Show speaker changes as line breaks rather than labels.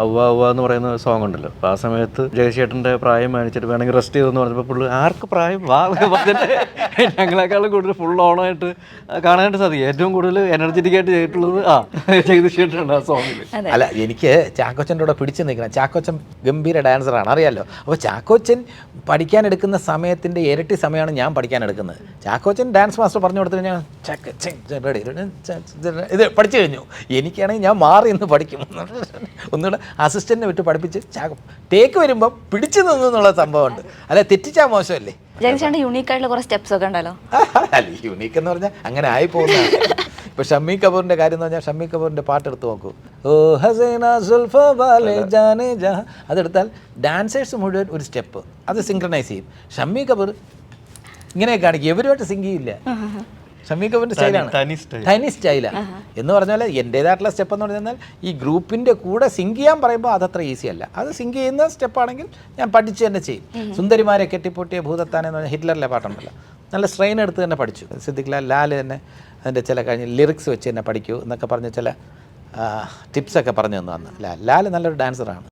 അവ്വ അവ്വ എന്ന് പറയുന്ന സോങ് ഉണ്ടല്ലോ. അപ്പോൾ ആ സമയത്ത് ജഗദീഷേട്ടൻ്റെ പ്രായം മാനിച്ചിട്ട് വേണമെങ്കിൽ റെസ്റ്റ് ചെയ്തെന്ന് പറഞ്ഞപ്പോൾ പുള്ളി ആർക്ക് പ്രായം വാ പറഞ്ഞിട്ട് ഞങ്ങളെക്കാളും കൂടുതൽ ഫുൾ ഓണായിട്ട് കാണാനായിട്ട് സാധിക്കും. ഏറ്റവും കൂടുതൽ എനർജറ്റിക് ആയിട്ട് ചെയ്തിട്ടുള്ളത് ജഗദീഷേട്ടനാണ് ആ സോങ്ങിൽ.
അല്ല, എനിക്ക് ചാക്കോച്ചൻ്റെ കൂടെ പിടിച്ചു നിൽക്കണം. ചാക്കോച്ചൻ ഗംഭീര ഡാൻസറാണ്, അറിയാമല്ലോ. അപ്പോൾ ചാക്കോച്ചൻ പഠിക്കാൻ എടുക്കുന്ന സമയത്തിൻ്റെ ഇരട്ടി സമയമാണ് ഞാൻ പഠിക്കാൻ എടുക്കുന്നത്. ചാക്കോച്ചൻ ഡാൻസ് മാസ്റ്റർ പറഞ്ഞു കൊടുത്തിട്ട് ഞാൻ ഇത് പഠിച്ചു കഴിഞ്ഞു. എനിക്കാണെങ്കിൽ ഞാൻ മാറി നിന്ന് പഠിക്കും. ഒന്നുകൂടെ അസിസ്റ്റന്റിനെ വിട്ട് പഠിപ്പിച്ച് ടേക്ക് വരുമ്പോൾ പിടിച്ചു നിന്നു എന്നുള്ള സംഭവമുണ്ട്. അല്ല, തെറ്റിച്ചാൽ മോശമല്ലേ?
ജഗദീഷേട്ടൻ്റെ യൂണീക്ക് ആയിട്ടുള്ള കുറേ സ്റ്റെപ്സ് ഒക്കെ ഉണ്ടല്ലോ.
അല്ല, യൂണീക്ക് എന്ന് പറഞ്ഞാൽ അങ്ങനെ ആയി പോകുന്നതാണ്. ഇപ്പോൾ ഷമ്മി കപൂറിൻ്റെ കാര്യം എന്ന് പറഞ്ഞാൽ ഷമ്മി കപൂറിൻ്റെ പാട്ടെടുത്ത് നോക്കൂ. ഓ ഹസീന സുൽഫ വാലെ ജാനെ ജഹാ, അതെടുത്താൽ ഡാൻസേഴ്സ് മുഴുവൻ ഒരു സ്റ്റെപ്പ് അത് സിങ്ക്രണൈസ് ചെയ്യും. ഷമ്മി കപൂർ ഇങ്ങനെ കാണിക്കും, എവരുമായിട്ട് സിങ്ക് ചെയ്യില്ല. ഷമ്മി കപൂറിൻ്റെ സ്റ്റൈലാണ്, തനി സ്റ്റൈലാണ്. എന്ന് പറഞ്ഞാൽ എൻ്റേതായിട്ടുള്ള സ്റ്റെപ്പ് എന്ന് പറഞ്ഞാൽ ഈ ഗ്രൂപ്പിൻ്റെ കൂടെ സിങ്ക് ചെയ്യാൻ പറയുമ്പോൾ അതത്ര ഈസി അല്ല. അത് സിങ്ക് ചെയ്യുന്ന സ്റ്റെപ്പാണെങ്കിൽ ഞാൻ പഠിച്ച് തന്നെ ചെയ്യും. സുന്ദരിമാരെ കെട്ടിപ്പൊട്ടിയ ഭൂതത്താനെന്ന് പറഞ്ഞാൽ ഹിറ്റ്ലറിലെ പാട്ടുണ്ടല്ലോ, നല്ല സ്ട്രെയിൻ എടുത്ത് തന്നെ പഠിച്ചു. സിദ്ദിഖ് ലാൽ തന്നെ അതിൻ്റെ ചില കഴിഞ്ഞ് ലിറിക്സ് വെച്ച് തന്നെ പഠിക്കൂ എന്നൊക്കെ പറഞ്ഞ് ചില ടിപ്സൊക്കെ പറഞ്ഞു തന്നു അന്ന്. ലാൽ നല്ലൊരു ഡാൻസറാണ്.